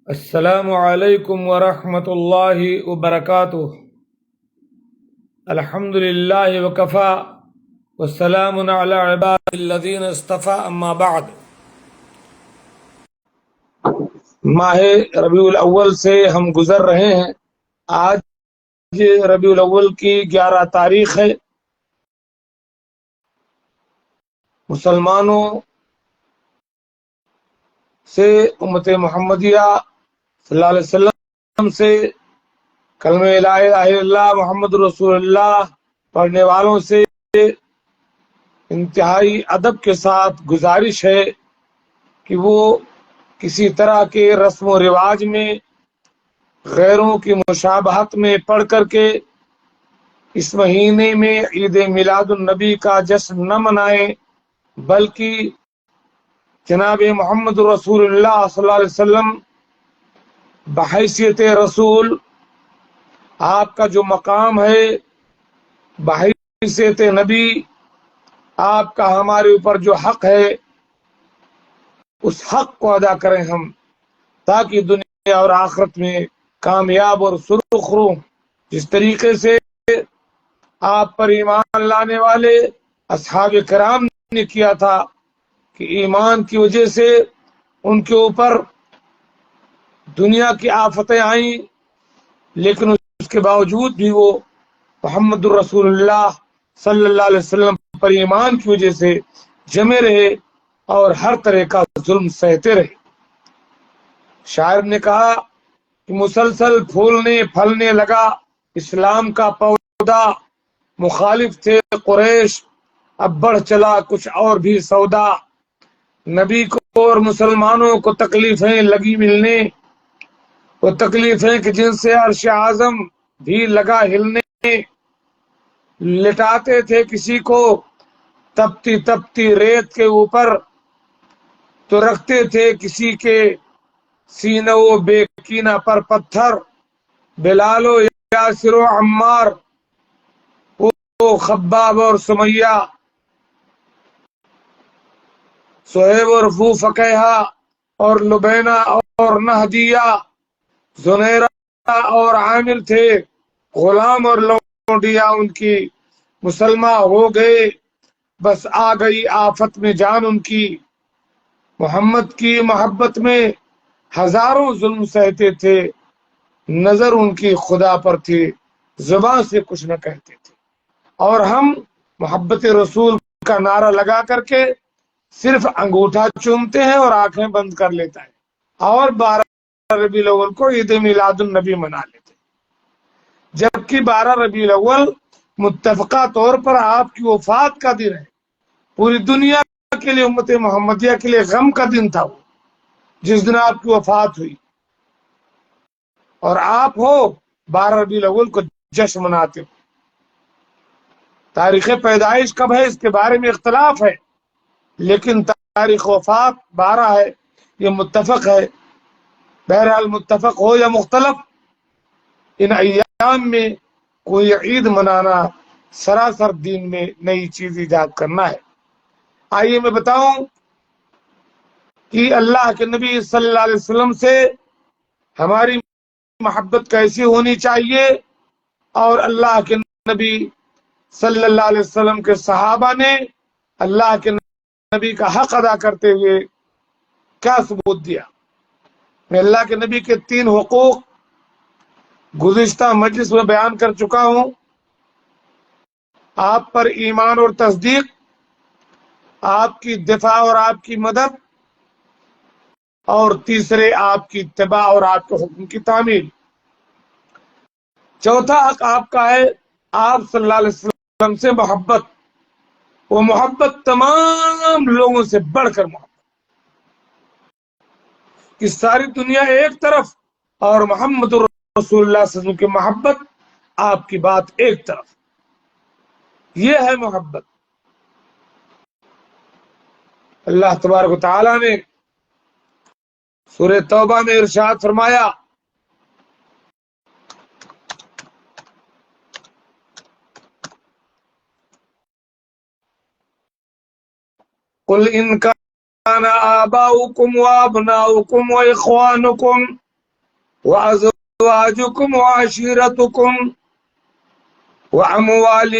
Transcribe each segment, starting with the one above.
السلام علیکم ورحمۃ اللہ وبرکاتہ۔ الحمد للہ وکفا والسلام علی عباد الذین اصطفیٰ، اما بعد۔ ماہ ربیع الاول سے ہم گزر رہے ہیں۔ آج ربیع الاول کی 11 تاریخ ہے۔ مسلمانوں سے، امت محمدیہ صلی اللہ علیہ وسلم سے، کلمہ لا الہ الا اللہ محمد رسول اللہ پڑھنے والوں سے انتہائی ادب کے ساتھ گزارش ہے کہ وہ کسی طرح کے رسم و رواج میں، غیروں کی مشابہت میں پڑھ کر کے اس مہینے میں عید میلاد النبی کا جشن نہ منائیں، بلکہ جناب محمد رسول اللہ صلی اللہ علیہ وسلم بحیثیت رسول، آپ کا جو مقام ہے بحیثیت نبی، آپ کا ہمارے اوپر جو حق ہے، اس حق کو ادا کریں ہم، تاکہ دنیا اور آخرت میں کامیاب اور سرخ روں۔ جس طریقے سے آپ پر ایمان لانے والے اصحاب کرام نے کیا تھا کہ ایمان کی وجہ سے ان کے اوپر دنیا کی آفتیں آئیں، لیکن اس کے باوجود بھی وہ محمد الرسول اللہ صلی اللہ علیہ وسلم پر ایمان کی وجہ سے جمے رہے اور ہر طرح کا ظلم سہتے رہے۔ شاعر نے کہا کہ مسلسل پھولنے پھلنے لگا اسلام کا پودا، مخالف تھے قریش اب بڑھ چلا کچھ اور بھی سودا، نبی کو اور مسلمانوں کو تکلیفیں لگی ملنے، وہ تکلیفیں کہ جن سے عرش اعظم بھی لگا ہلنے، لٹاتے تھے کسی کو تپتی تپتی ریت کے اوپر، تو رکھتے تھے کسی کے سینہ و بے کینہ پر پتھر، بلال و یاسر و عمار، وہ خباب اور سمیہ، صہیب اور ابو فقیہہ اور لبینہ اور نہدیہ، زنیرہ اور عامر تھے غلام اور لونڈیاں ان کی، مسلمہ ہو گئے بس آ گئی آفت میں جان ان کی، محمد کی محبت میں ہزاروں ظلم سہتے تھے، نظر ان کی خدا پر تھی زبان سے کچھ نہ کہتے تھے، اور ہم محبت رسول کا نعرہ لگا کر کے صرف انگوٹھا چومتے ہیں اور آنکھیں بند کر لیتا ہے، اور 12 ربیع الاول کو عید میلاد النبی منا لیتے ہیں، جبکہ 12 ربیع الاول متفقہ طور پر آپ کی وفات کا دن ہے۔ پوری دنیا کے لیے، امت محمدیہ کے لیے غم کا دن تھا وہ، جس دن آپ کی وفات ہوئی، اور آپ ہو 12 ربیع الاول کو جشن مناتے ہو۔ تاریخ پیدائش کب ہے اس کے بارے میں اختلاف ہے، لیکن تاریخ وفات 12 ہے، یہ متفق ہے۔ بہرحال متفق ہو یا مختلف، ان ایام میں کوئی عید منانا سراسر دین میں نئی چیز ایجاد کرنا ہے۔ آئیے میں بتاؤں کہ اللہ کے نبی صلی اللہ علیہ وسلم سے ہماری محبت کیسی ہونی چاہیے، اور اللہ کے نبی صلی اللہ علیہ وسلم کے صحابہ نے اللہ کے نبی کا حق ادا کرتے ہوئے کیا ثبوت دیا۔ میں اللہ کے نبی کے 3 حقوق گزشتہ مجلس میں بیان کر چکا ہوں: آپ پر ایمان اور تصدیق، آپ کی دفاع اور آپ کی مدد، اور تیسرے آپ کی اتباع اور آپ کے حکم کی تعمیل۔ چوتھا حق آپ کا ہے آپ صلی اللہ علیہ وسلم سے محبت، وہ محبت تمام لوگوں سے بڑھ کر محبت، کہ ساری دنیا ایک طرف اور محمد رسول اللہ صلی اللہ علیہ وسلم کی محبت، آپ کی بات ایک طرف، یہ ہے محبت۔ اللہ تبارک و تعالی نے سورہ توبہ میں ارشاد فرمایا: قل ان كان آباؤكم وابناؤكم واخوانكم وأزواجكم وعشيرتكم وأموال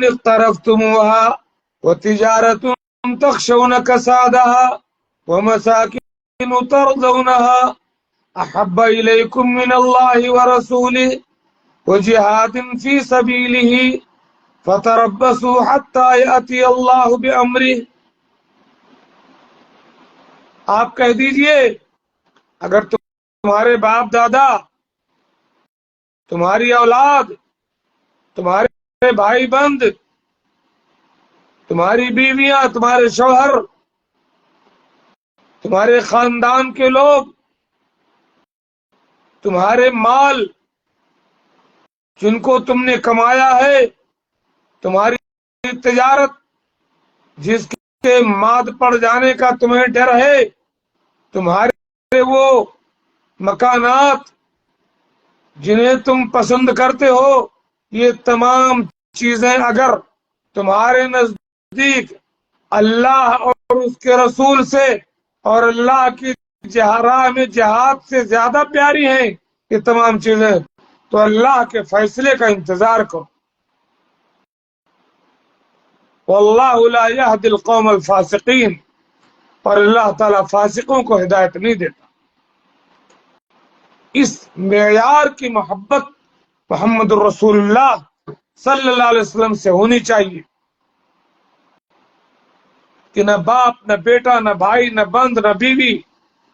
اقترفتموها وتجارة تخشون كسادها ومساكن ترضونها أحب إليكم من الله ورسوله وجهاد في سبيله فتربصوا حتى يأتي الله بأمره. آپ کہہ دیجئے اگر تمہارے باپ دادا، تمہاری اولاد، تمہارے بھائی بند، تمہاری بیویاں، تمہارے شوہر، تمہارے خاندان کے لوگ، تمہارے مال جن کو تم نے کمایا ہے، تمہاری تجارت جس کے ماد پڑ جانے کا تمہیں ڈر ہے، تمہارے وہ مکانات جنہیں تم پسند کرتے ہو، یہ تمام چیزیں اگر تمہارے نزدیک اللہ اور اس کے رسول سے اور اللہ کی راہ میں جہاد سے زیادہ پیاری ہیں، یہ تمام چیزیں، تو اللہ کے فیصلے کا انتظار کرو. واللہ لا يهدي القوم الفاسقین، اور اللہ تعالیٰ فاسقوں کو ہدایت نہیں دیتا. اس معیار کی محبت محمد الرسول اللہ صلی اللہ علیہ وسلم سے ہونی چاہیے کہ نہ باپ، نہ بیٹا، نہ بھائی، نہ بند، نہ بیوی،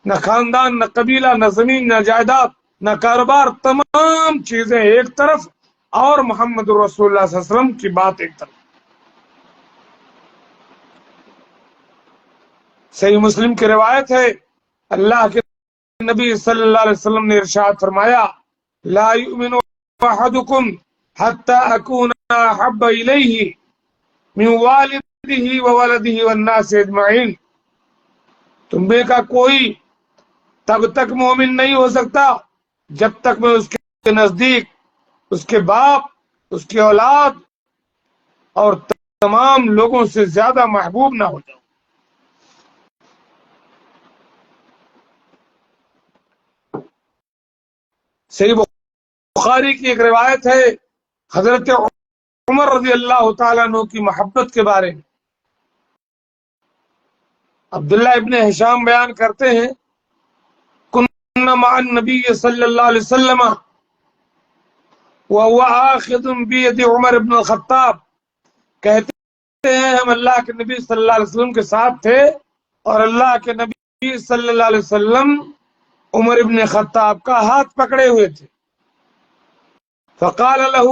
نہ خاندان، نہ قبیلہ، نہ زمین، نہ جائیداد، نہ کاروبار، تمام چیزیں ایک طرف اور محمد الرسول اللہ صلی اللہ علیہ وسلم کی بات ایک طرف. صحیح مسلم کی روایت ہے، اللہ کے نبی صلی اللہ علیہ وسلم نے ارشاد فرمایا، لا یؤمن احدکم حتی اکون احب الیہ من والدہ وولدہ والناس اجمعین. تم میں کا کوئی تب تک مومن نہیں ہو سکتا جب تک میں اس کے نزدیک اس کے باپ، اس کی اولاد اور تمام لوگوں سے زیادہ محبوب نہ ہو جاؤں. صحیح بخاری کی ایک روایت ہے حضرت عمر رضی اللہ تعالیٰ عنہ کی محبت کے بارے میں. عبداللہ ابن ہشام بیان کرتے ہیں، كنا مع النبی صلی اللہ علیہ وسلم وهو آخذ بید عمر بن الخطاب. کہتے ہیں ہم اللہ کے نبی صلی اللہ علیہ وسلم کے ساتھ تھے اور اللہ کے نبی صلی اللہ علیہ وسلم عمر ابن خطاب کا ہاتھ پکڑے ہوئے تھے. فقال له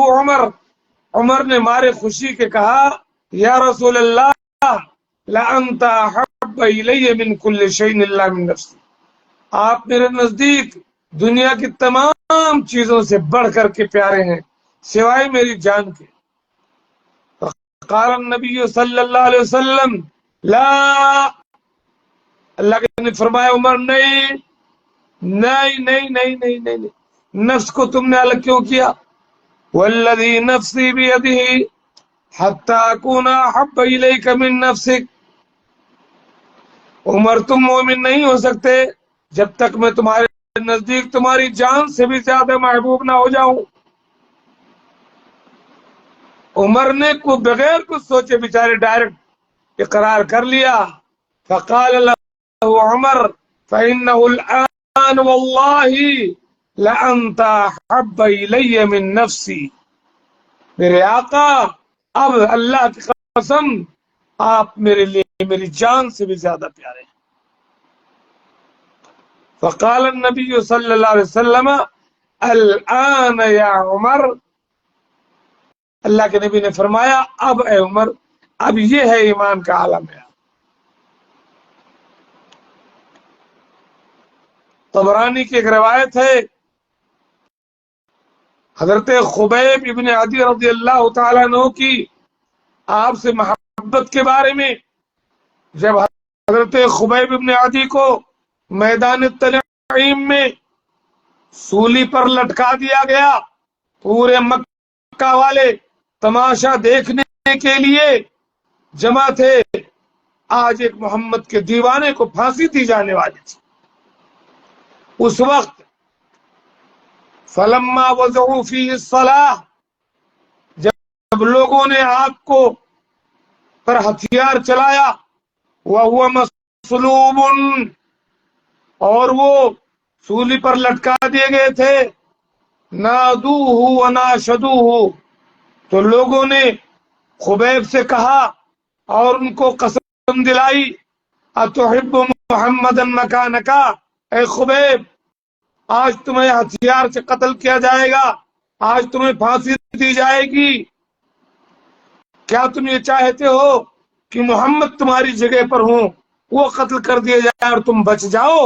عمر نے مارے خوشی کے کہا، یا رسول اللہ لأنت احب الی من کل شیء الا من نفسی. آپ میرے نزدیک دنیا کی تمام چیزوں سے بڑھ کر کے پیارے ہیں سوائے میری جان کے. فقال النبی صلی اللہ علیہ وسلم لا، اللہ نے فرمایا عمر نہیں نہیں نہیں نہیں نہیں نہیں، نفس کو تم نے الگ کیوں کیا؟ والذی نفسی بیدہ حتی اکون احب الیک من نفسک. عمر تم مومن نہیں ہو سکتے جب تک میں تمہارے نزدیک تمہاری جان سے بھی زیادہ محبوب نہ ہو جاؤں. عمر نے کو بغیر کچھ سوچے بیچارے ڈائریکٹ اقرار کر لیا. فقال له عمر فإنه الآن والله لأنت أحب إلي من نفسي. میرے آقا اب اللہ کی قسم آپ میرے لیے میری جان سے بھی زیادہ پیارے ہیں. فقال النبی صلی اللہ علیہ وسلم الآن یا عمر. اللہ کے نبی نے فرمایا اب اے عمر، اب یہ ہے ایمان کا عالم ہے. طبرانی کی ایک روایت ہے حضرت خبیب ابن عدی رضی اللہ تعالیٰ عنہ کی آپ سے محبت کے بارے میں، جب حضرت خبیب ابن عدی کو میدان تنعیم میں سولی پر لٹکا دیا گیا، پورے مکہ والے تماشا دیکھنے کے لیے جمع تھے. آج ایک محمد کے دیوانے کو پھانسی دی جانے والی تھی. اس وقت فلما وضعوا فيه الصلاة، جب لوگوں نے آپ کو پر ہتھیار چلایا، وهو مصلوب، اور وہ سولی پر لٹکا دیے گئے تھے، نادوه وناشدوه، تو لوگوں نے خبیب سے کہا اور ان کو قسم دلائی، اتحب محمدا مکانکا، اے خبیب آج تمہیں ہتھیار سے قتل کیا جائے گا، آج تمہیں پھانسی دی جائے گی، کیا تم یہ چاہتے ہو کہ محمد تمہاری جگہ پر ہوں، وہ قتل کر دیا جائے اور تم بچ جاؤ؟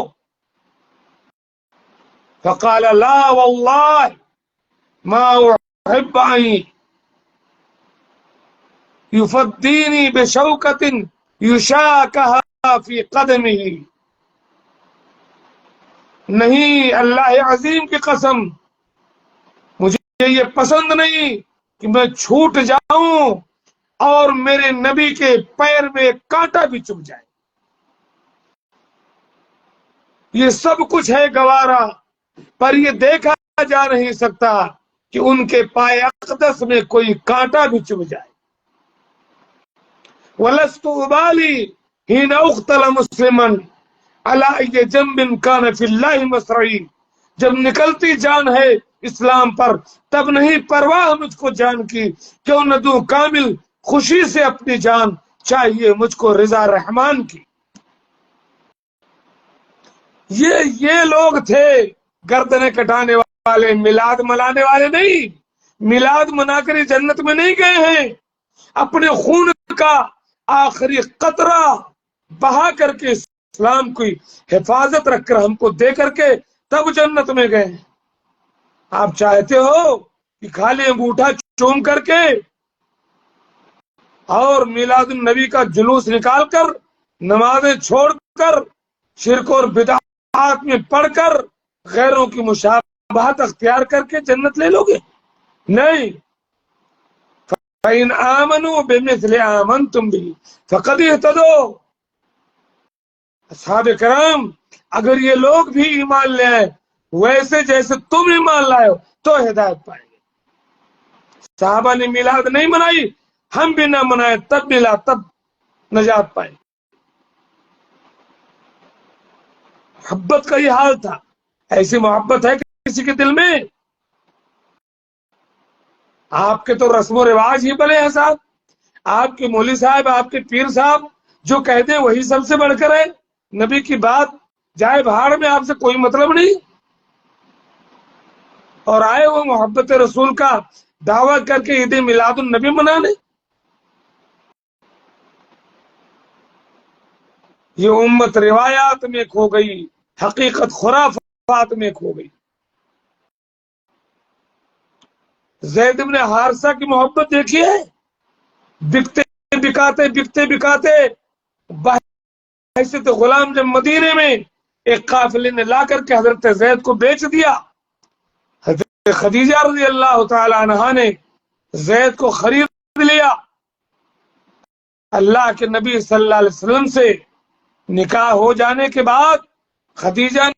فقال لا والله ما احب ان يفديني بشوكة يشاكها في قدمه، نہیں اللہ عظیم کی قسم، مجھے یہ پسند نہیں کہ میں چھوٹ جاؤں اور میرے نبی کے پیر میں کانٹا بھی چبھ جائے۔ یہ سب کچھ ہے گوارا، پر یہ دیکھا جا نہیں سکتا کہ ان کے پائے اقدس میں کوئی کانٹا بھی چبھ جائے۔ وَلَسْتُ أُبَالِي حِينَ أُقْتَلَ مُسْلِمًا عَلَىٰ أَيِّ جَنبٍ كَانَ فِي اللَّهِ مَصْرَعِي، جب نکلتی جان ہے اسلام پر تب نہیں پرواہ مجھ کو جان کی، کیوں نہ دوں کامل خوشی سے اپنی جان، چاہیے مجھ کو رضا رحمان کی۔ یہ لوگ تھے گردنیں کٹانے والے، میلاد منانے والے نہیں، میلاد منا کر جنت میں نہیں گئے ہیں، اپنے خون کا آخری قطرہ بہا کر کے اسلام کی حفاظت رکھ کر ہم کو دے کر کے تب جنت میں گئے۔ آپ چاہتے ہو کہ خالی انگوٹھا چوم کر کے اور میلاد النبی کا جلوس نکال کر، نمازیں چھوڑ کر، شرک اور بدعات میں پڑھ کر، غیروں کی مشابہت اختیار کر کے جنت لے لو گے؟ نہیں۔ فَإِنْ آمَنُوا بِمِثْلِ آمَنْتُمْ بِهِ فَقَدْ اهْتَدَوْا، اصحاب کرام اگر یہ لوگ بھی ایمان لے آئے ویسے جیسے تم ایمان لائے ہو تو ہدایت پائیں گے۔ صحابہ نے میلاد نہیں منائی، ہم بھی نہ منائے، تب ملا، تب نجات پائے۔ محبت کا یہ حال تھا۔ ایسی محبت ہے کسی کے دل میں؟ آپ کے تو رسم و رواج ہی بنے ہیں صاحب، آپ کے مولوی صاحب، آپ کے پیر صاحب جو کہتے ہیں وہی سب سے بڑھ کر ہے، نبی کی بات جائے بہاڑ میں، آپ سے کوئی مطلب نہیں، اور آئے وہ محبت رسول کا دعویٰ کر کے عید میلاد النبی منانے۔ یہ امت روایات میں کھو گئی، حقیقت خرافات میں کھو گئی۔ زید بن حارثہ کی محبت دیکھیے، بکتے بکاتے بحیثیت غلام جب مدینے میں ایک قافلے نے لا کر کے حضرت زید کو بیچ دیا، حضرت خدیجہ رضی اللہ تعالی عنہا نے زید کو خرید لیا، اللہ کے نبی صلی اللہ علیہ وسلم سے نکاح ہو جانے کے بعد خدیجہ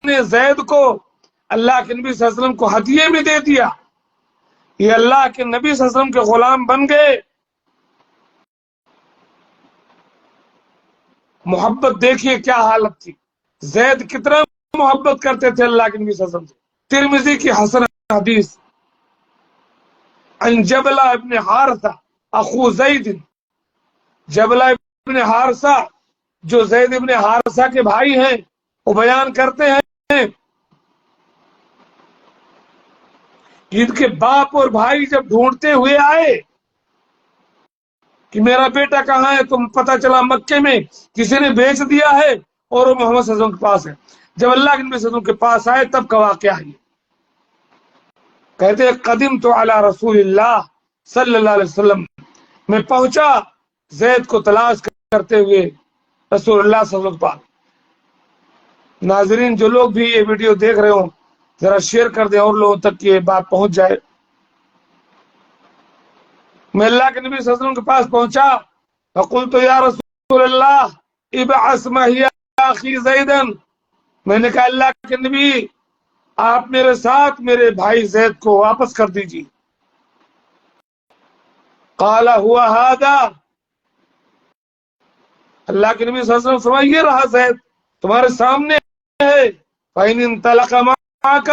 نے زید کو اللہ کے نبی صلی اللہ علیہ وسلم کو ہدیے میں دے دیا، یہ اللہ کے نبی صلی اللہ علیہ وسلم کے غلام بن گئے۔ محبت دیکھیے کیا حالت تھی، زید کتنا محبت کرتے تھے اللہ کے نبی صلی اللہ علیہ وسلم سے۔ ترمذی کی حسن حدیث، ان جبلہ ابن حارثہ اخو زید، جبلہ ابن حارثہ جو زید ابن حارثہ کے بھائی ہیں، وہ بیان کرتے ہیں ان کے باپ اور بھائی جب ڈھونڈتے ہوئے آئے کہ میرا بیٹا کہاں ہے، تم پتہ چلا مکے میں کسی نے بیچ دیا ہے اور وہ محمد صلی اللہ علیہ وسلم کے پاس ہے۔ جب اللہ کے نبی صلی اللہ علیہ وسلم کے پاس آئے تب کا واقعہ ہے، کہتے قدمت علی رسول اللہ صلی اللہ علیہ وسلم، میں پہنچا زید کو تلاش کرتے ہوئے رسول اللہ صلی اللہ علیہ وسلم۔ ناظرین جو لوگ بھی یہ ویڈیو دیکھ رہے ہوں ذرا شیئر کر دیں اور لوگوں تک یہ بات پہنچ جائے۔ میں اللہ کے نبی صلی اللہ علیہ وسلم کے پاس پہنچا، فقلت یا رسول اللہ ابعث معی اخی زیدا، میں نے کہا اللہ کے نبی آپ میرے ساتھ میرے بھائی زید کو واپس کر دیجیے۔ قال ہوا ھذا، اللہ کے نبی صلی اللہ علیہ وسلم فرمائے یہ رہا زید تمہارے سامنے ہے۔ فَإِنِ انطَلَقَ مَعَكَ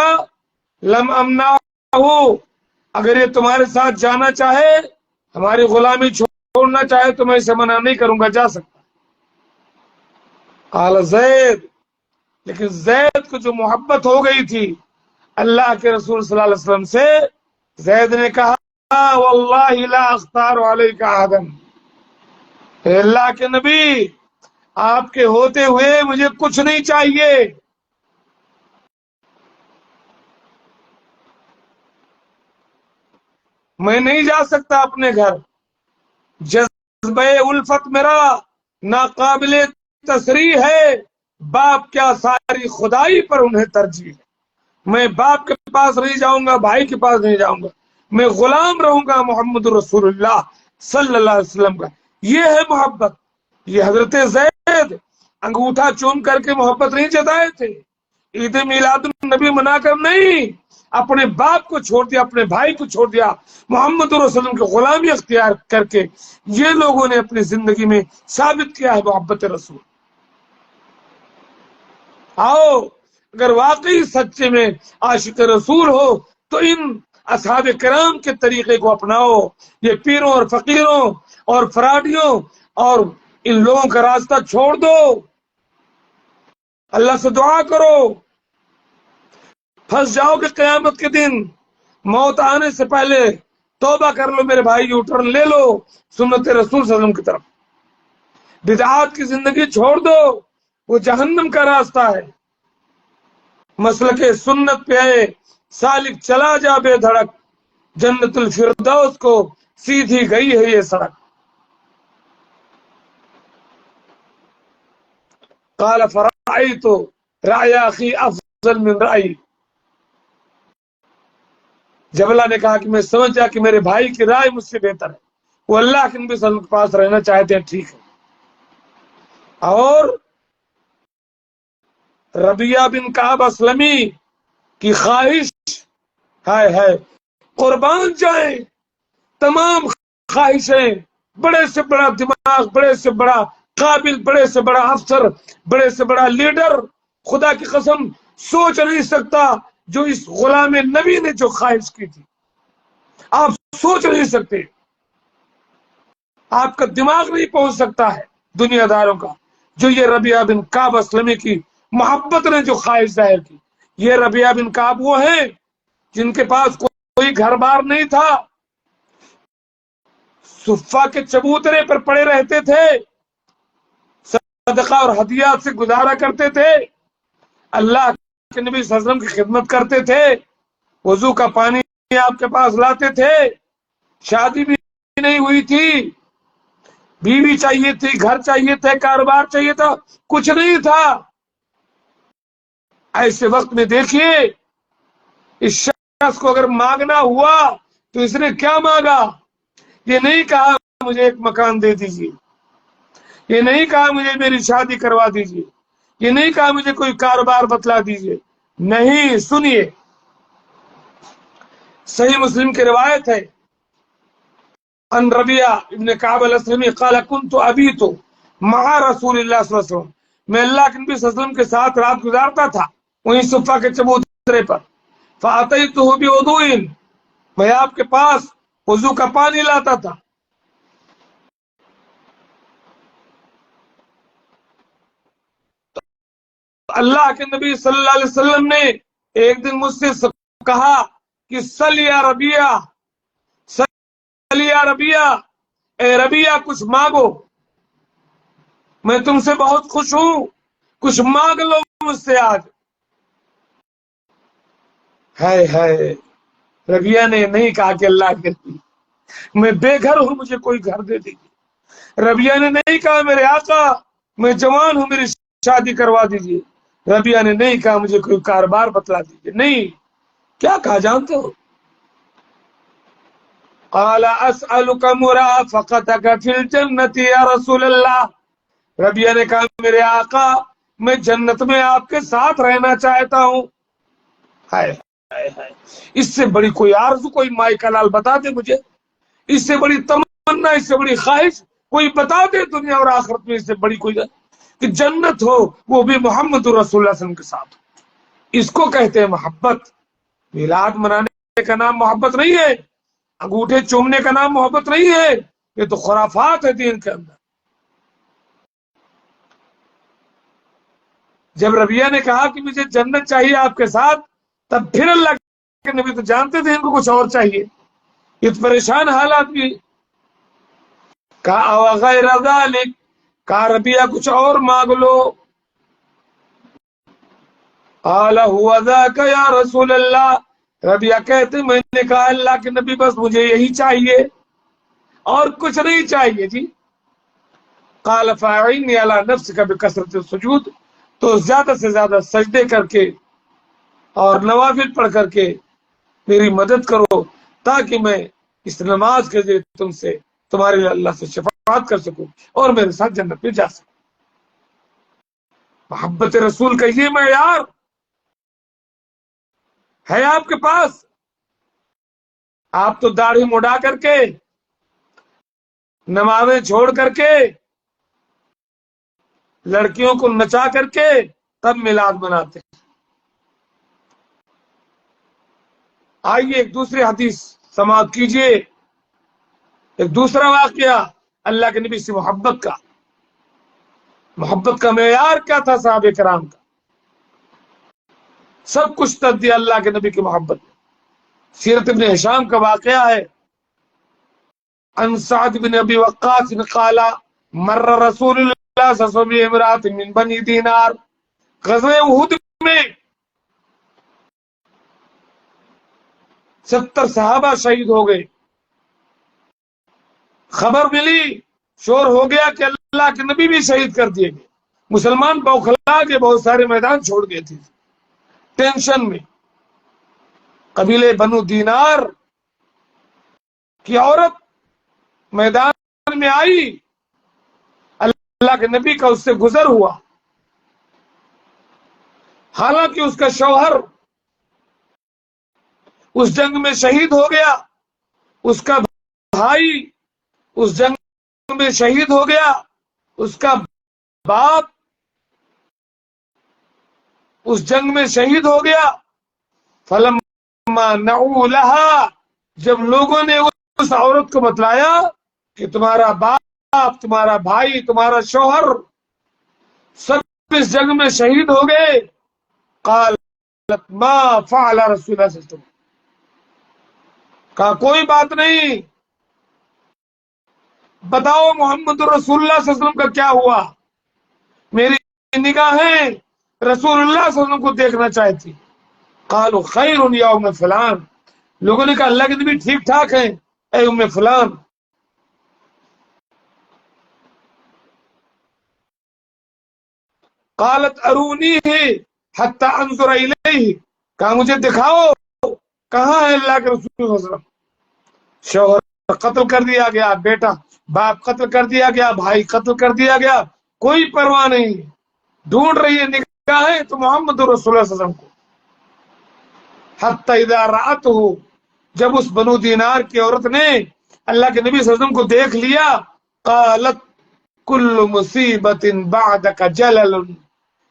لَمْ أَمْنَعْهُ، اگر یہ تمہارے ساتھ جانا چاہے، ہماری غلامی چھوڑنا چاہے تو میں اسے منع نہیں کروں گا، جا سکتا۔ قال زید، لیکن زید کو جو محبت ہو گئی تھی اللہ کے رسول صلی اللہ علیہ وسلم سے، زید نے کہا واللہ لا اختار علیک احدا، اے اللہ کے نبی آپ کے ہوتے ہوئے مجھے کچھ نہیں چاہیے۔ میں نہیں جا سکتا اپنے گھر، جذبہ الفت میرا ناقابل تصریح ہے، باپ کیا ساری خدائی پر انہیں ترجیح ہے۔ میں باپ کے پاس نہیں جاؤں گا، بھائی کے پاس نہیں جاؤں گا، میں غلام رہوں گا محمد رسول اللہ صلی اللہ علیہ وسلم کا۔ یہ ہے محبت۔ یہ حضرت زید انگوٹھا چوم کر کے محبت نہیں جتائے تھے، عید میلاد النبی منا کر نہیں، اپنے باپ کو چھوڑ دیا، اپنے بھائی کو چھوڑ دیا، محمد رسول اللہ علیہ وسلم کی غلامی اختیار کر کے یہ لوگوں نے اپنی زندگی میں ثابت کیا ہے محبت رسول۔ آؤ اگر واقعی سچے میں عاشق رسول ہو تو ان اصحاب کرام کے طریقے کو اپناؤ، یہ پیروں اور فقیروں اور فراڈیوں اور ان لوگوں کا راستہ چھوڑ دو، اللہ سے دعا کرو۔ پھنس جاؤ کہ قیامت کے دن موت آنے سے پہلے توبہ کر لو میرے بھائی، یو ٹرن لے لو سنت رسول صلی اللہ علیہ وسلم کی طرف، بدعات کی زندگی چھوڑ دو، وہ جہنم کا راستہ ہے۔ مسلک سنت پہ ہے سالک چلا جا بے دھڑک، جنت الفردوس کو سیدھی گئی ہے یہ سڑک۔ قال فرأيت رأي أخي افضل من رأيي، جبلہ نے کہا کہ میں سمجھا کہ میرے بھائی کی رائے مجھ سے بہتر ہے، وہ اللہ کے نبی صلی اللہ علیہ وسلم کے پاس رہنا چاہتے ہیں، ٹھیک ہے۔ اور ربیہ بن کعب اسلمی کی خواہش ہے قربان جائیں تمام خواہشیں، بڑے سے بڑا دماغ، بڑے سے بڑا قابل، بڑے سے بڑا افسر، بڑے سے بڑا لیڈر خدا کی قسم سوچ نہیں سکتا جو اس غلام نبی نے جو خواہش کی تھی، آپ سوچ نہیں سکتے، آپ کا دماغ نہیں پہنچ سکتا ہے دنیا داروں کا، جو یہ ربیہ بن کعب اسلمی کی محبت نے جو خواہش ظاہر کی۔ یہ ربیہ بن کعب وہ ہیں جن کے پاس کوئی گھر بار نہیں تھا، صفہ کے چبوترے پر پڑے رہتے تھے، صدقہ اور ہدیات سے گزارا کرتے تھے، اللہ کے نبی صلی اللہ علیہ وسلم کی خدمت کرتے تھے، وضو کا پانی آپ کے پاس لاتے تھے، شادی بھی نہیں ہوئی تھی، بیوی چاہیے تھی، گھر چاہیے تھے، کاروبار چاہیے تھا، کچھ نہیں تھا۔ ایسے وقت میں دیکھیے اس شخص کو اگر مانگنا ہوا تو اس نے کیا مانگا؟ یہ نہیں کہا مجھے ایک مکان دے دیجیے، یہ نہیں کہا مجھے میری شادی کروا دیجیے، یہ نہیں کہا مجھے کوئی کاروبار بتلا دیجیے، نہیں، سنیے صحیح مسلم کی روایت ہے، ان ربیہ ابن کعب الاسلمی قال كنت ابیت مع رسول اللہ صلی اللہ علیہ وسلم، میں اللہ کے نبی صلی اللہ علیہ وسلم کے ساتھ رات گزارتا تھا وہیں صفہ کے چبوترے پر، فاتیتہ بوضوء، میں آپ کے پاس وضو کا پانی لاتا تھا، اللہ کے نبی صلی اللہ علیہ وسلم نے ایک دن مجھ سے کہا کہ سل یا ربیہ، سل یا ربیہ، اے ربیہ کچھ مانگو، میں تم سے بہت خوش ہوں، کچھ مانگ لو مجھ سے آج۔ ہے ربیہ نے نہیں کہا کہ اللہ کے نبی میں بے گھر ہوں مجھے کوئی گھر دے دیجیے، ربیہ نے نہیں کہا میرے آقا میں جوان ہوں میری شادی کروا دیجیے، ربیہ نے نہیں کہا مجھے کوئی کاروبار بتلا دیجیے، نہیں، کیا کہا جانتے ہو؟ قال اسألک مرافقتک فی الجنت یا رسول اللہ، ربیہ نے کہا میرے آقا میں جنت میں آپ کے ساتھ رہنا چاہتا ہوں، ہائے ہائے ہائے، اس سے بڑی کوئی آرزو کوئی مائی کا لال بتا دے مجھے، اس سے بڑی تمنا، اس سے بڑی خواہش کوئی بتا دے دنیا اور آخرت میں، اس سے بڑی کوئی کہ جنت ہو وہ بھی محمد رسول اللہ صلی اللہ علیہ وسلم کے ساتھ۔ اس کو کہتے ہیں محبت۔ میلاد منانے کا نام محبت نہیں ہے، انگوٹھے چومنے کا نام محبت نہیں ہے، یہ تو خرافات ہے دین کے اندر۔ جب ربیہ نے کہا کہ مجھے جنت چاہیے آپ کے ساتھ، تب پھر اللہ کے نبی تو جانتے تھے ان کو کچھ اور چاہیے، یہ تو پریشان حالات بھی۔ کہا غیر ذالک، کہا ربیہ کچھ اور مانگ لو۔ قال هو ذاک یا رسول اللہ، ربیہ کہتے میں نے کہا اللہ کے نبی بس مجھے یہی چاہیے اور کچھ نہیں چاہیے جی۔ قال فاعنی علی نفسک بکثرۃ السجود، تو زیادہ سے زیادہ سجدے کر کے اور نوافل پڑھ کر کے میری مدد کرو، تاکہ میں اس نماز کے ذریعے تم سے تمہارے لیے اللہ سے شفاعت کر سکوں اور میرے ساتھ جنت میں جا سکوں۔ محبت رسول کا یہ معیار ہے آپ کے پاس؟ آپ تو داڑھی مڈا کر کے، نمازیں چھوڑ کر کے، لڑکیوں کو نچا کر کے تب میلاد مناتے ہیں۔ آئیے ایک دوسری حدیث سماعت کیجئے، ایک دوسرا واقعہ اللہ کے نبی سے محبت کا۔ محبت کا معیار کیا تھا صحابہ کرام کا؟ سب کچھ تر دیا اللہ کے نبی کی محبت میں۔ سیرت ابن ہشام کا واقعہ ہے، عن سعد بن ابی وقاص قال مر رسول اللہ صلی اللہ علیہ وسلم بامرأۃ من بنی دینار، غزوہ احد میں 70 صحابہ شہید ہو گئے۔ خبر ملی، شور ہو گیا کہ اللہ کے نبی بھی شہید کر دیے گئے۔ مسلمان بوکھلا کے بہت سارے میدان چھوڑ گئے تھے ٹینشن میں۔ قبیلے بنو دینار کی عورت میدان میں آئی، اللہ کے نبی کا اس سے گزر ہوا، حالانکہ اس کا شوہر اس جنگ میں شہید ہو گیا، اس کا بھائی اس جنگ میں شہید ہو گیا، اس کا باپ اس جنگ میں شہید ہو گیا۔ فلما نعوا لها، جب لوگوں نے اس عورت کو بتلایا کہ تمہارا باپ، تمہارا بھائی، تمہارا شوہر سب اس جنگ میں شہید ہو گئے، قالت ما فعل رسول اللہ صلی اللہ علیہ وسلم، کہا کوئی بات نہیں، بتاؤ محمد رسول اللہ صلی اللہ علیہ وسلم کا کیا ہوا؟ میری نگاہیں رسول اللہ صلی اللہ علیہ وسلم کو دیکھنا چاہتی۔ قالوا خیر یوم فلان، لوگوں نے کہا اللہ کے نبی ٹھیک ٹھاک ہیں اے ام فلان۔ قالت ارونیہ حتی انظر الیہ، کہا مجھے دکھاؤ کہاں ہے اللہ کے رسول صلی اللہ علیہ وسلم۔ شوہر قتل کر دیا گیا، بیٹا باپ قتل کر دیا گیا، بھائی قتل کر دیا گیا، کوئی پرواہ نہیں، ڈھونڈ رہی ہے نگاہیں تو محمد رسول اللہ صلی اللہ علیہ وسلم کو۔ حتی اذا رأتہ، جب اس بنو دینار کی عورت نے اللہ کے نبی صلی اللہ علیہ وسلم کو دیکھ لیا، قالت کل مصیبت بعدک جلل،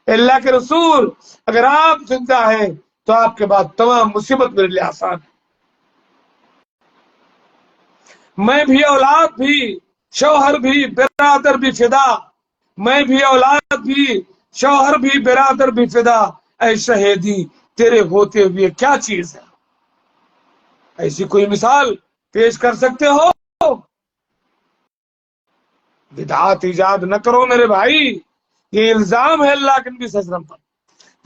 اللہ کے رسول اگر آپ زندہ ہیں تو آپ کے بعد تمام مصیبت میرے لیے آسان ہے۔ میں بھی اولاد بھی، شوہر بھی، برادر بھی فدا، میں بھی اولاد بھی، شوہر بھی، برادر بھی فدا، اے شہیدی تیرے ہوتے ہوئے کیا چیز ہے؟ ایسی کوئی مثال پیش کر سکتے ہو؟ بدعات ایجاد نہ کرو میرے بھائی، یہ الزام ہے اللہ کے نبی صلی اللہ علیہ وسلم پر۔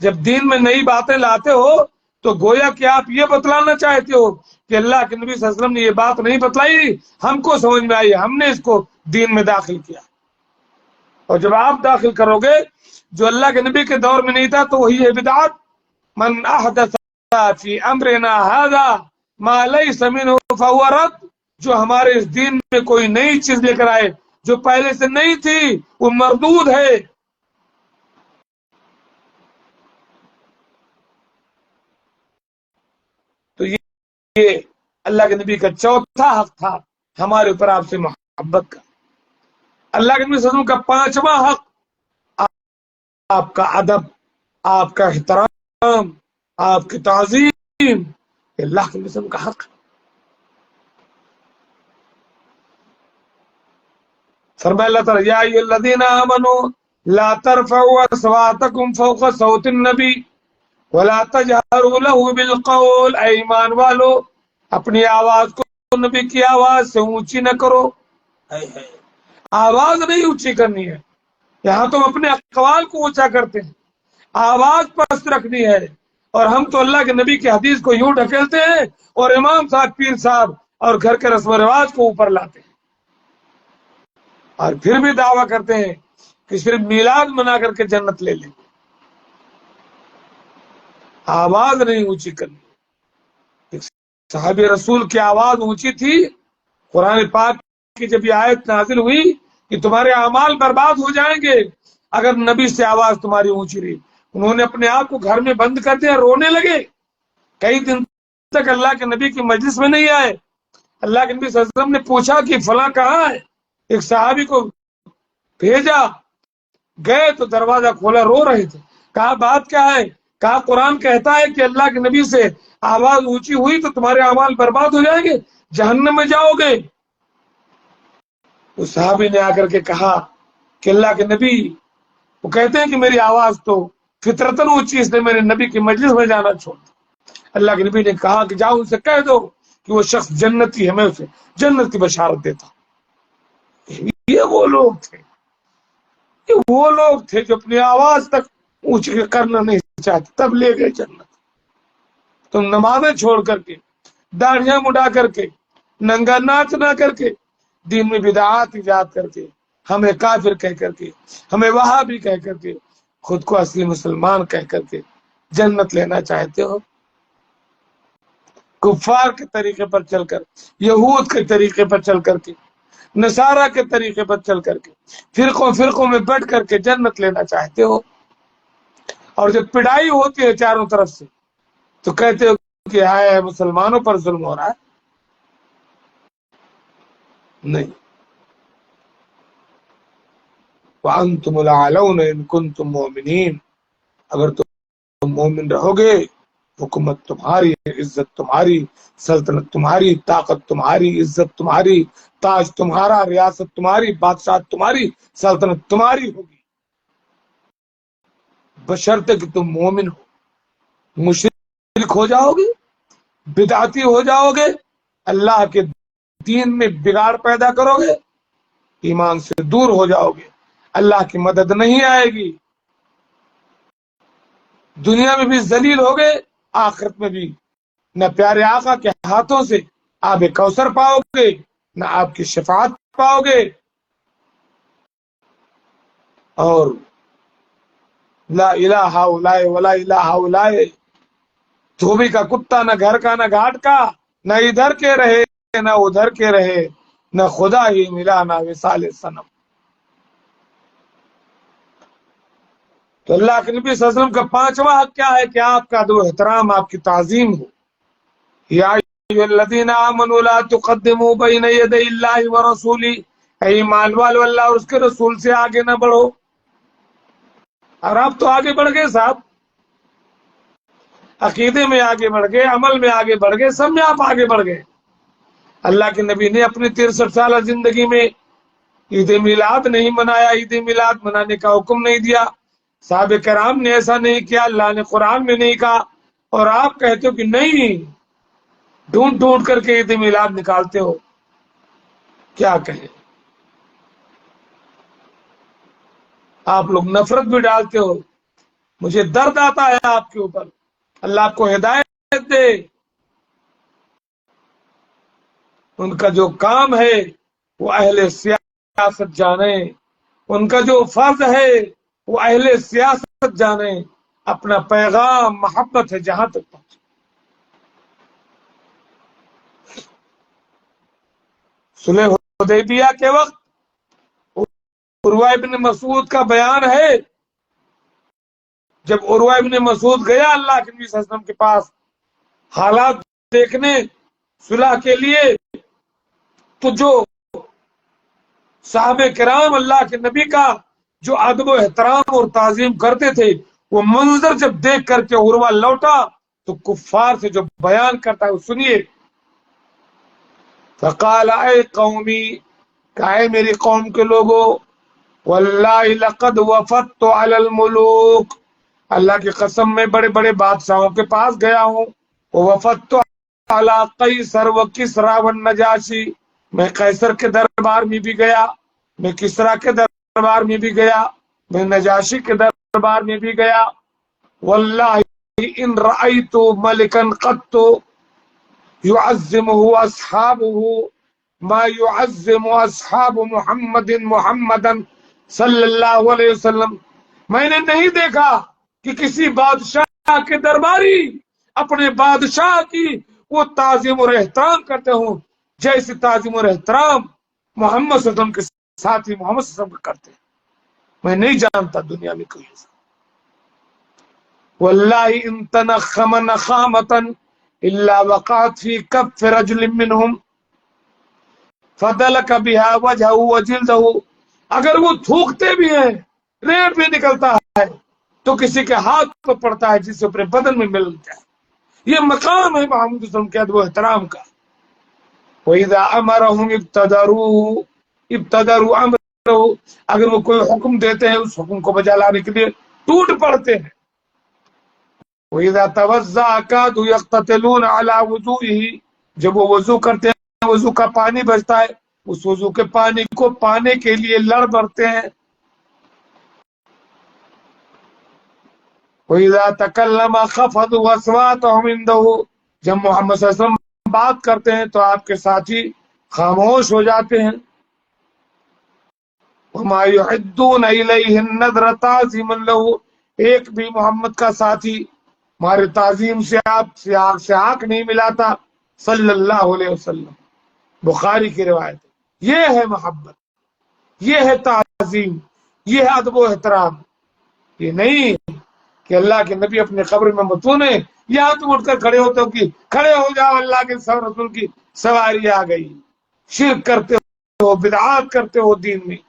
جب دین میں نئی باتیں لاتے ہو تو گویا کہ آپ یہ بتلانا چاہتے ہو کہ اللہ کے نبی صلی اللہ علیہ وسلم نے یہ بات نہیں بتلائی، ہم کو سمجھ میں آئی، ہم نے اس کو دین میں داخل کیا۔ اور جب آپ داخل کرو گے جو اللہ کے نبی کے دور میں نہیں تھا تو وہی ہے بدعات۔ من احدث فی امرنا ھذا ما لیس منہ فہو رد، جو ہمارے اس دین میں کوئی نئی چیز لے کر آئے جو پہلے سے نہیں تھی وہ مردود ہے۔ یہ اللہ کے نبی کا چوتھا حق تھا ہمارے اوپر آپ سے محبت کا۔ اللہ کے نبی صلی اللہ علیہ وسلم کا پانچواں حق آپ کا ادب، آپ کا احترام، آپ کی تعظیم، اللہ کے نبی صلی اللہ علیہ وسلم کا حق۔ فرمایا اللہ تعالیٰ یا ایھا الذین آمنوا لا ترفعوا اصواتکم فوق صوت النبی ولا تجہروا له بالقول، اے ایمان والو اپنی آواز کو نبی کی آواز سے اونچی نہ کرو۔ آواز نہیں اونچی کرنی ہے، یہاں تم اپنے اقوال کو اونچا کرتے ہیں، آواز پست رکھنی ہے، اور ہم تو اللہ کے نبی کی حدیث کو یوں ڈھکیلتے ہیں اور امام صاحب، پیر صاحب اور گھر کے رسم و رواج کو اوپر لاتے ہیں، اور پھر بھی دعویٰ کرتے ہیں کہ صرف میلاد منا کر کے جنت لے لیں۔ آواز نہیں اونچی کرنی۔ صحابی رسول کی آواز اونچی تھی، قرآن پاک کی جب یہ آیت نازل ہوئی کہ تمہارے اعمال برباد ہو جائیں گے اگر نبی سے آواز تمہاری اونچی رہی، انہوں نے اپنے آپ کو گھر میں بند کر دیا، رونے لگے، کئی دن تک اللہ کے نبی کی مجلس میں نہیں آئے۔ اللہ کے نبی صلی اللہ علیہ وسلم نے پوچھا کہ فلاں کہاں ہے، ایک صحابی کو بھیجا، گئے تو دروازہ کھولا، رو رہے تھے، کہا بات کیا ہے؟ کہا قرآن کہتا ہے کہ اللہ کے نبی سے آواز اونچی ہوئی تو تمہارے اعمال برباد ہو جائیں گے، جہنم میں جاؤ گے۔ اس صحابی نے آ کر کے کہا کہ اللہ کے نبی، وہ کہتے ہیں کہ میری آواز تو فطرتاً اونچی، اس نے میرے نبی کی مجلس میں جانا چھوڑ دیا۔ اللہ کے نبی نے کہا کہ جاؤ ان سے کہہ دو کہ وہ شخص جنتی ہے، میں اسے جنت کی بشارت دیتا ہوں۔ یہ وہ لوگ تھے، وہ لوگ تھے جو اپنی آواز تک اونچی کرنا نہیں چاہتے، تب لے گئے جنت۔ تم نمازیں چھوڑ کر کے، داڑھیاں مڈا کر کے، ننگا ناچ نہ کر کے، دین میں بدعات ایجاد کر کے، ہمیں کافر کہہ کر کے، ہمیں وہابی کہہ کر کے، خود کو اصلی مسلمان کہہ کر کے جنت لینا چاہتے ہو؟ کفار کے طریقے پر چل کر، یہود کے طریقے پر چل کر کے، نصارہ کے طریقے پر چل کر کے، فرقوں میں بٹ کر کے جنت لینا چاہتے ہو؟ اور جب پڑائی ہوتی ہے چاروں طرف سے تو کہتے ہو کہ ہائے مسلمانوں پر ظلم ہو رہا ہے۔ نہیں، وَأَنْتُمُ الْأَعْلَوْنَ إِن كُنتُم مُؤْمِنِينَ، اگر تم مومن رہو گے، حکومت تمہاری، عزت تمہاری، سلطنت تمہاری، طاقت تمہاری، عزت تمہاری، تاج تمہارا، ریاست تمہاری، بادشاہ تمہاری، سلطنت تمہاری ہوگی، بشرطے کہ تم مومن ہو۔ مشرک ہو جاؤ گے، بدعتی ہو جاؤ گے، اللہ کے دین میں بگاڑ پیدا کرو گے، ایمان سے دور ہو جاؤ گے، اللہ کی مدد نہیں آئے گی، دنیا میں بھی ذلیل ہو گئے، آخرت میں بھی نہ پیارے آقا کے ہاتھوں سے آب کوثر پاؤ گے، نہ آپ کی شفاعت پاؤ گے، اور لا الہ الا ولا الہ الا، دھوبی کا کتا، نہ گھر کا نہ گھاٹ کا، نہ ادھر کے رہے نہ ادھر کے رہے، نہ خدا ہی ملا نہ وصال صنم۔ تو اللہ کے نبی صلی اللہ علیہ وسلم کا پانچواں حق کیا ہے کہ آپ کا ادب و احترام، آپ کی تعظیم ہو۔ یا ایھا الذین آمنوا لا تقدموا بین یدی اللہ ورسولہ، اے ایمان والو اللہ اور اس کے رسول سے آگے نہ بڑھو۔ اور آپ تو آگے بڑھ گئے صاحب، عقیدے میں آگے بڑھ گئے، عمل میں آگے بڑھ گئے، سب میں آپ آگے بڑھ گئے۔ اللہ کے نبی نے اپنی 63 سالہ زندگی میں عید میلاد نہیں منایا، عید میلاد منانے کا حکم نہیں دیا، صحابہ کرام نے ایسا نہیں کیا، اللہ نے قرآن میں نہیں کہا، اور آپ کہتے ہو کہ نہیں، ڈھونڈ ڈھونڈ کر کے عید میلاد نکالتے ہو۔ کیا کہیں، آپ لوگ نفرت بھی ڈالتے ہو، مجھے درد آتا ہے آپ کے اوپر، اللہ آپ کو ہدایت دے۔ ان کا جو کام ہے وہ اہل سیاست جانے، ان کا جو فرض ہے وہ اہل سیاست جانے، اپنا پیغام محبت ہے جہاں تک پہنچے۔ صلح حدیبیہ کے وقت عروہ ابن مسعود کا بیان ہے، جب عروہ ابن مسعود گیا اللہ کے نبی صلی اللہ علیہ وسلم کے پاس حالات دیکھنے، صلح کے لیے تو جو صحابہ کرام اللہ کے نبی کا جو ادب و احترام اور تعظیم کرتے تھے، وہ منظر جب دیکھ کر کے عروہ لوٹا تو کفار سے جو بیان کرتا ہے وہ سنیے. فقال اے قومی، کہ اے میری قوم کے لوگوں، واللہ لقد وفدت علی الملوک، اللہ کی قسم میں بڑے بڑے بادشاہوں کے پاس گیا ہوں. وفدت علی قیصر و کسریٰ والنجاشی، میں قیصر کے دربار میں بھی گیا، میں کسریٰ کے دربار میں بھی گیا، میں نجاشی کے دربار میں بھی گیا. واللہ ان رأیت ملکا قط يعظمه اصحابه ما يعظم اصحاب محمد محمدا صلی اللہ علیہ وسلم، میں نے نہیں دیکھا کہ کسی بادشاہ کے درباری اپنے بادشاہ کی وہ تعظیم اور احترام کرتے ہوں جیسے تعظیم اور احترام محمد صلی اللہ علیہ وسلم کے ساتھی محمد صلی اللہ علیہ وسلم کرتے ہیں. میں نہیں جانتا دنیا میں کوئی ایسا. واللہ ان تنخم نخامتا الا وقعت فی کف رجل منہم فدلک بها وجهه وجلده، اگر وہ تھوکتے بھی ہیں، ریٹ بھی نکلتا ہے تو کسی کے ہاتھ کو پڑتا ہے جس سے اپنے بدن میں مل جائے. یہ مقام ہے محمد صلی اللہ علیہ وسلم کے ادب و احترام کا. وَإِذَا أَمَرَهُمْ ابتدروا أَمْرَهُ، اگر وہ کوئی حکم دیتے ہیں اس حکم کو بجا لانے کے لیے ٹوٹ پڑتے ہیں. وَإِذَا تَوَضَّأَ كَادُوا يَقْتَتِلُونَ عَلَى وُضُوئِهِ، جب وہ وضو کرتے ہیں، وضو کا پانی بچتا ہے، اس وضو کے پانی کو پانے کے لیے لڑ پڑتے ہیں. وَإِذَا تَكَلَّمَ خَفَضُوا أَصْوَاتَهُمْ عِندَهُ، جب محمد صلی اللہ علیہ وسلم بات کرتے ہیں تو آپ کے ساتھی خاموش ہو جاتے ہیں. وَمَا يُعِدُّونَ إِلَيْهِ النَّذْرَ تَعْظِيمًا لَهُ، ایک بھی محمد کا ساتھی ہمارے تعظیم سے آپ سے آنکھ نہیں ملاتا صلی اللہ علیہ وسلم. بخاری کی روایت. یہ ہے محبت، یہ ہے تعظیم، یہ ہے ادب و احترام. یہ نہیں کہ اللہ کے نبی اپنے قبر میں مدفون ہیں، یہاں تم اٹھ کر کھڑے ہوتے ہو کہ کھڑے ہو جاؤ اللہ کے رسول کی سواری آ گئی. شرک کرتے ہو، بدعات کرتے ہو دین میں.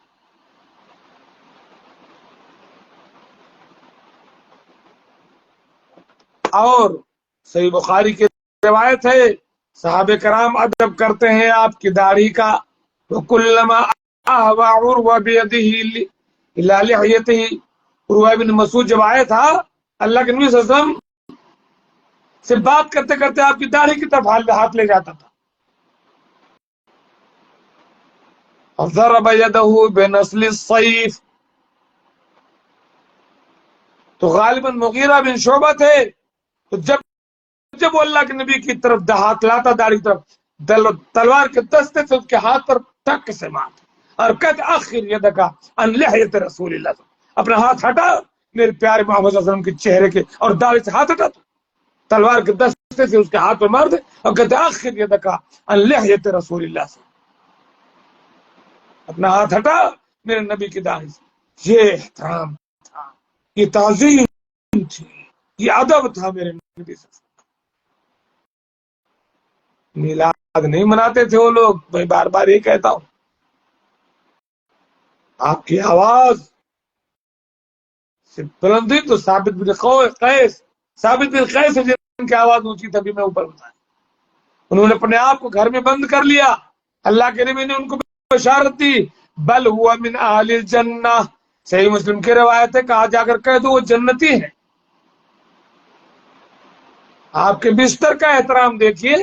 اور صحیح بخاری کی روایت ہے، صحابہ کرام ادب کرتے ہیں آپ کی داڑھی کا. وَكُلَّمَا أَهْوَى عُرْوَ بِيَدِهِ إِلَى لِحْيَتِهِ، عروہ بن مسعود جب آیا تھا اللہ کے نبی صلی اللہ علیہ وسلم سے بات کرتے کرتے آپ کی داڑھی کی طرف ہاتھ لے جاتا تھا. فَضَرَبَ يَدَهُ بِنَسْلِ الصَّيْفِ، تو غالباً مغیرہ بن شعبہ تھے، تو جب وہ اللہ کے نبی کی طرف ہاتھ لاتا داڑھی طرف، تلوار کے دستے سے اس کے ہاتھ پر ٹک سے مارتا اور کہتے اخر یدک عن لحیۃ رسول اللہ، اپنا ہاتھ ہٹا میرے پیارے محمد صلی اللہ علیہ وسلم کے چہرے کے اور داڑھی سے ہاتھ ہٹا، تو تلوار کے دستے سے اس کے ہاتھ پر مار دے اور کہتے اخر یدک عن لحیۃ رسول اللہ، اپنا ہاتھ ہٹا میرے نبی کی داڑھی سے. یہ احترام تھا، یہ تعظیم تھی، یہ ادب تھا میرے نبی سے. میلاد نہیں مناتے تھے وہ لوگ، میں بار بار یہ کہتا ہوں. آپ کی آواز سے بلندی تو ثابت بن قیس ہے جن کی آواز اونچی تھی، میں اوپر بتایا. انہوں نے اپنے آپ کو گھر میں بند کر لیا، اللہ کے نبی نے ان کو بشارت دی بل ہوا من اہل الجنہ. صحیح مسلم کی روایت ہے، کہا جا کر کہہ دو وہ جنتی ہے. آپ کے بستر کا احترام دیکھیے.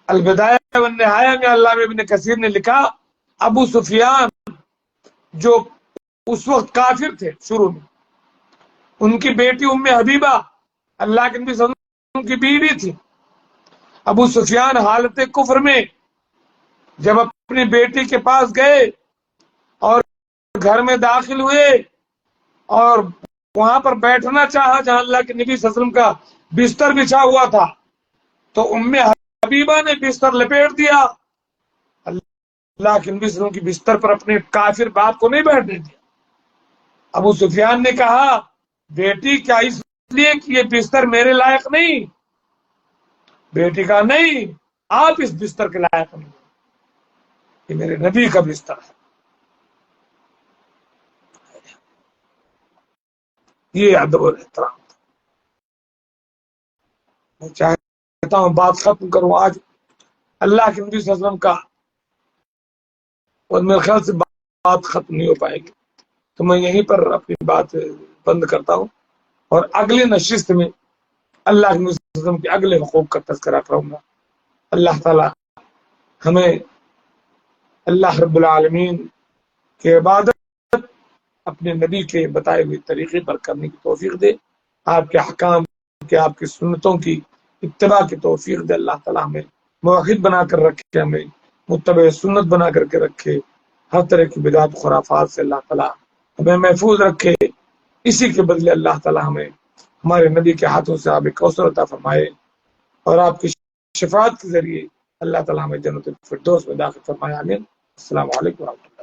البدایہ والنہایہ میں علامہ ابن کثیر نے لکھا، ابو سفیان جو اس وقت کافر تھے شروع میں، ان کی بیٹی ام حبیبہ اللہ کے نبی صلی اللہ علیہ وسلم کی بیوی تھی. ابو سفیان حالت کفر میں جب اپنی بیٹی کے پاس گئے اور گھر میں داخل ہوئے اور وہاں پر بیٹھنا چاہا جہاں اللہ کے نبی صلی اللہ علیہ وسلم کا بستر بچھا ہوا تھا، تو ام حبیبہ نے بستر لپیٹ دیا. اللہ کے نبی صلی اللہ علیہ وسلم کی بستر پر اپنے کافر باپ کو نہیں بیٹھنے دیا. ابو سفیان نے کہا بیٹی کیا اس لیے کہ یہ بستر میرے لائق نہیں؟ بیٹی کہا نہیں، آپ اس بستر کے لائق نہیں، یہ میرے نبی کا بستر ہے. یہ ادب اور احترام. میں چاہتا ہوں بات ختم کروں آج اللہ کے نبی صلی اللہ علیہ وسلم کا، اور میرے خیال سے بات ختم نہیں ہو پائے گی، تو میں یہیں پر اپنی بات بند کرتا ہوں، اور اگلی نشست میں اللہ کے نبی صلی اللہ علیہ وسلم کے اگلے حقوق کا تذکرہ کروں گا. اللہ تعالی ہمیں اللہ رب العالمین کی عبادت اپنے نبی کے بتائے ہوئے طریقے پر کرنے کی توفیق دے، آپ کے حکام کے، آپ کی سنتوں کی اتباع کی توفیق دے. اللہ تعالی ہمیں موحد بنا کر رکھے، ہمیں متبع سنت بنا کر کے رکھے، ہر طرح کی بدعت خرافات سے اللہ تعالی ہمیں محفوظ رکھے. اسی کے بدلے اللہ تعالی ہمیں ہمارے نبی کے ہاتھوں سے آب کوثر عطا فرمائے، اور آپ کی شفاعت کے ذریعے اللہ تعالی ہمیں جنت الفردوس میں داخل فرمائے. آمین. السلام علیکم ورحمۃ اللہ.